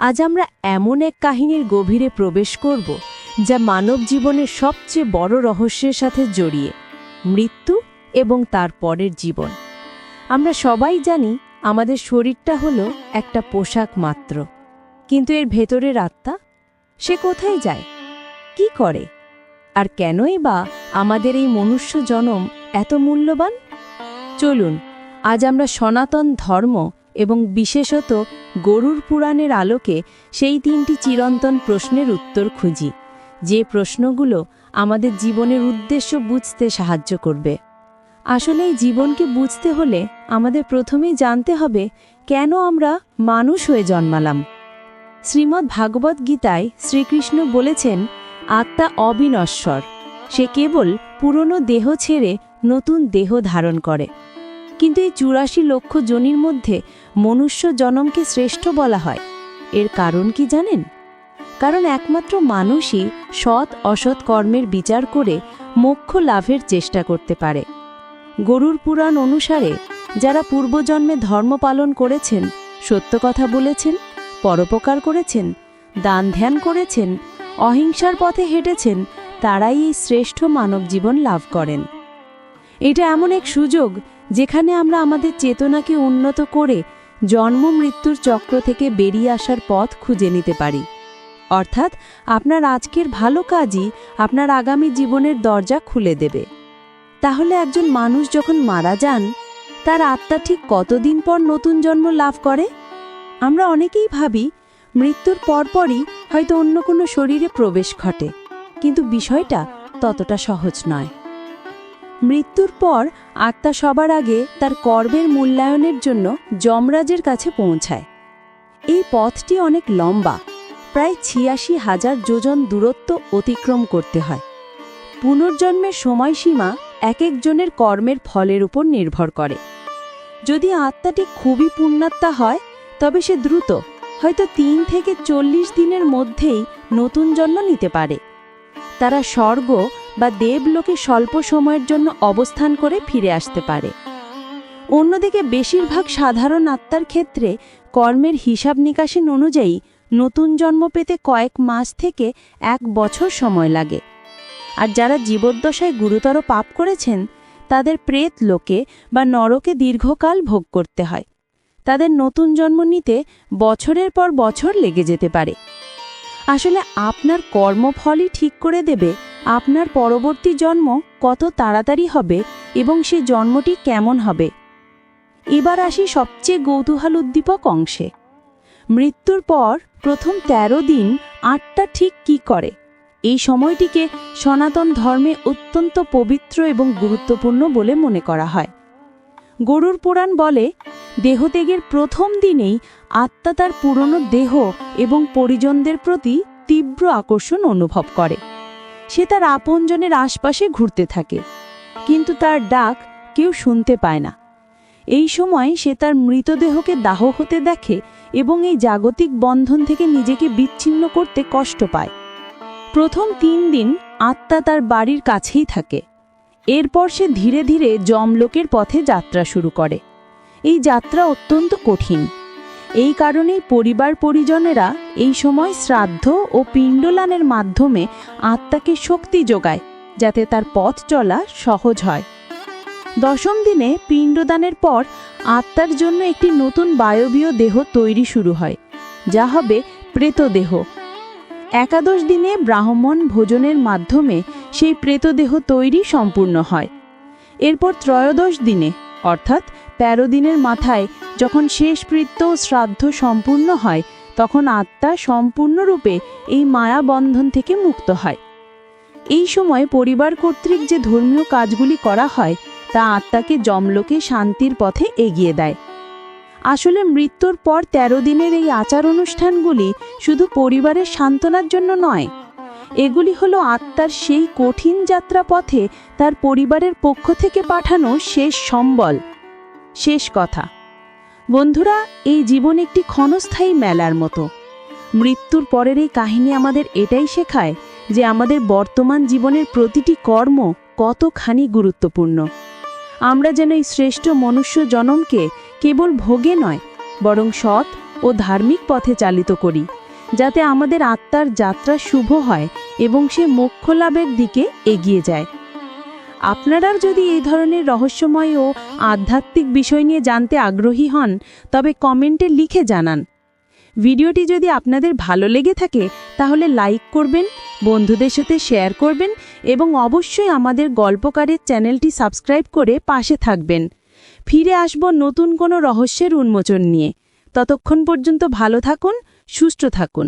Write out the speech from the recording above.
আজ আমরা এমন এক কাহিনীর গভীরে প্রবেশ করব যা মানব জীবনের সবচেয়ে বড় রহস্যের সাথে জড়িয়ে, মৃত্যু এবং তার পরের জীবন। আমরা সবাই জানি আমাদের শরীরটা হলো একটা পোশাক মাত্র, কিন্তু এর ভেতরের আত্মা, সে কোথায় যায়, কি করে, আর কেনই বা আমাদের এই মনুষ্য জনম এত মূল্যবান? চলুন আজ আমরা সনাতন ধর্ম এবং বিশেষত গরুড় পুরাণের আলোকে সেই 3টি চিরন্তন প্রশ্নের উত্তর খুঁজি, যে প্রশ্নগুলো আমাদের জীবনের উদ্দেশ্য বুঝতে সাহায্য করবে। আসলে এই জীবনকে বুঝতে হলে আমাদের প্রথমেই জানতে হবে কেন আমরা মানুষ হয়ে জন্মালাম। শ্রীমদ্ ভাগবত গীতায় শ্রীকৃষ্ণ বলেছেন, আত্মা অবিনশ্বর, সে কেবল পুরনো দেহ ছেড়ে নতুন দেহ ধারণ করে। কিন্তু এই 84 লক্ষ যোনির মধ্যে মনুষ্য জনমকে শ্রেষ্ঠ বলা হয়। এর কারণ কি জানেন? কারণ একমাত্র মানুষই সৎ অসৎ কর্মের বিচার করে মোক্ষ লাভের চেষ্টা করতে পারে। গরুড় পুরাণ অনুসারে যারা পূর্বজন্মে ধর্ম পালন করেছেন, সত্য কথা বলেছেন, পরোপকার করেছেন, দান ধ্যান করেছেন, অহিংসার পথে হেঁটেছেন, তারাই এই শ্রেষ্ঠ মানব জীবন লাভ করেন। এটা এমন এক সুযোগ যেখানে আমরা আমাদের চেতনাকে উন্নত করে জন্ম মৃত্যুর চক্র থেকে বেরিয়ে আসার পথ খুঁজে নিতে পারি। অর্থাৎ আপনার আজকের ভালো কাজই আপনার আগামী জীবনের দরজা খুলে দেবে। তাহলে একজন মানুষ যখন মারা যান, তার আত্মা ঠিক কতদিন পর নতুন জন্ম লাভ করে? আমরা অনেকেই ভাবি মৃত্যুর পরপরই হয়তো অন্য কোনো শরীরে প্রবেশ ঘটে, কিন্তু বিষয়টা ততটা সহজ নয়। মৃত্যুর পর আত্মা সবার আগে তার কর্মের মূল্যায়নের জন্য যমরাজের কাছে পৌঁছায়। এই পথটি অনেক লম্বা, প্রায় ৮৬,০০০ যোজন দূরত্ব অতিক্রম করতে হয়। পুনর্জন্মের সময়সীমা এক একজনের কর্মের ফলের উপর নির্ভর করে। যদি আত্মাটি খুবই পুণ্যাত্মা হয়, তবে সে দ্রুত, হয়তো ৩ থেকে ৪০ দিনের মধ্যেই নতুন জন্ম নিতে পারে। তারা স্বর্গ বা দেবলোকে স্বল্প সময়ের জন্য অবস্থান করে ফিরে আসতে পারে। অন্যদিকে বেশিরভাগ সাধারণ আত্মার ক্ষেত্রে কর্মের হিসাব নিকাশের অনুযায়ী নতুন জন্ম পেতে কয়েক মাস থেকে ১ বছর সময় লাগে। আর যারা জীবদ্দশায় গুরুতর পাপ করেছেন, তাদের প্রেত লোকে বা নরকে দীর্ঘকাল ভোগ করতে হয়। তাদের নতুন জন্ম নিতে বছরের পর বছর লেগে যেতে পারে। আসলে আপনার কর্মফলই ঠিক করে দেবে আপনার পরবর্তী জন্ম কত তাড়াতাড়ি হবে এবং সে জন্মটি কেমন হবে। এবার আসি সবচেয়ে কৌতূহল উদ্দীপক অংশে। মৃত্যুর পর প্রথম ১৩ দিন আত্মা ঠিক কি করে? এই সময়টিকে সনাতন ধর্মে অত্যন্ত পবিত্র এবং গুরুত্বপূর্ণ বলে মনে করা হয়। গরুড় পুরাণ বলে, দেহত্যাগের প্রথম দিনেই আত্মা তার পুরনো দেহ এবং পরিজনদের প্রতি তীব্র আকর্ষণ অনুভব করে। সে তার আপনজনের আশপাশে ঘুরতে থাকে, কিন্তু তার ডাক কেউ শুনতে পায় না। এই সময় সে তার মৃতদেহকে দাহ হতে দেখে এবং এই জাগতিক বন্ধন থেকে নিজেকে বিচ্ছিন্ন করতে কষ্ট পায়। প্রথম ৩ দিন আত্মা তার বাড়ির কাছেই থাকে। এরপর সে ধীরে ধীরে যমলোকের পথে যাত্রা শুরু করে। এই যাত্রা অত্যন্ত কঠিন। এই কারণেই পরিবার পরিজনেরা এই সময় শ্রাদ্ধ ও পিণ্ডদানের মাধ্যমে আত্মাকে শক্তি যোগায়, যাতে তার পথ চলা সহজ হয়। ১০ম দিনে পিণ্ডদানের পর আত্মার জন্য একটি নতুন বায়বীয় দেহ তৈরি শুরু হয়, যা হবে প্রেতদেহ। একাদশ দিনে ব্রাহ্মণ ভোজনের মাধ্যমে সেই প্রেতদেহ তৈরি সম্পূর্ণ হয়। এরপর ত্রয়োদশ দিনে, অর্থাৎ ১৩ দিনের মাথায় যখন শেষকৃত্য ও শ্রাদ্ধ সম্পূর্ণ হয়, তখন আত্মা সম্পূর্ণরূপে এই মায়া বন্ধন থেকে মুক্ত হয়। এই সময় পরিবার কর্তৃক যে ধর্মীয় কাজগুলি করা হয়, তা আত্মাকে যমলোকে শান্তির পথে এগিয়ে দেয়। আসলে মৃত্যুর পর ১৩ দিনের এই আচার অনুষ্ঠানগুলি শুধু পরিবারের সান্ত্বনার জন্য নয়, এগুলি হলো আত্মার সেই কঠিন যাত্রা পথে তার পরিবারের পক্ষ থেকে পাঠানো শেষ সম্বল, শেষ কথা। বন্ধুরা, এই জীবন একটি ক্ষণস্থায়ী মেলার মতো। মৃত্যুর পরের এই কাহিনী আমাদের এটাই শেখায় যে আমাদের বর্তমান জীবনের প্রতিটি কর্ম কতখানি গুরুত্বপূর্ণ। আমরা যেন এই শ্রেষ্ঠ মনুষ্য জনমকে কেবল ভোগে নয়, বরং সৎ ও ধার্মিক পথে চালিত করি, যাতে আমাদের আত্মার যাত্রা শুভ হয় এবং সে মোক্ষ লাভের দিকে এগিয়ে যায়। আপনারাও যদি এই ধরনের রহস্যময় ও আধ্যাত্মিক বিষয় নিয়ে জানতে আগ্রহী হন, তবে কমেন্টে লিখে জানান। ভিডিওটি যদি আপনাদের ভালো লেগে থাকে তাহলে লাইক করবেন, বন্ধুদের সাথে শেয়ার করবেন এবং অবশ্যই আমাদের গল্পকারের চ্যানেলটি সাবস্ক্রাইব করে পাশে থাকবেন। ফিরে আসব নতুন কোনো রহস্যের উন্মোচন নিয়ে। ততক্ষণ পর্যন্ত ভালো থাকুন, সুস্থ থাকুন।